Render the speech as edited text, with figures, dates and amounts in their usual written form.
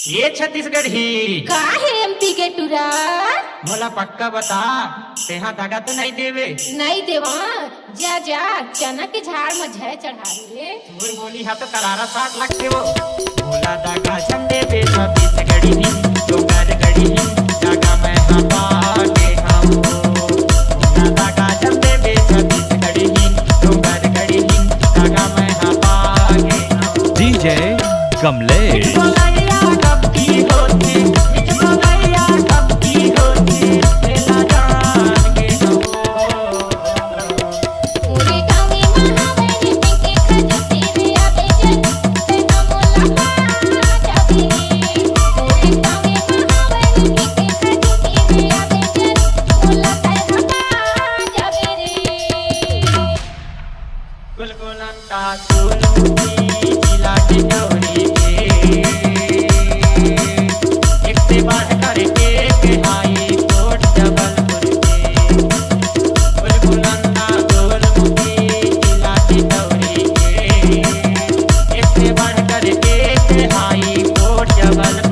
ये छत्तीसगढ़ी का है एमपी के टुरा मोला पक्का बता तेहा धागा तो नहीं देवे। नहीं देवा जा जा चना के झाड़ में झय चढ़ा दे तोर बोली हा तो करारा 60 लाख देवो मोला धागा झंडे पे छत्तीसगढ़ी डोंगर गढ़ी धागा मैं हा पाके खाऊं मोला धागा झंडे पे छत्तीसगढ़ी डोंगर गढ़ी धागा मैं हा पाके खाऊं। डीजे कमलेश बढ़ कर के हाई कोट जबल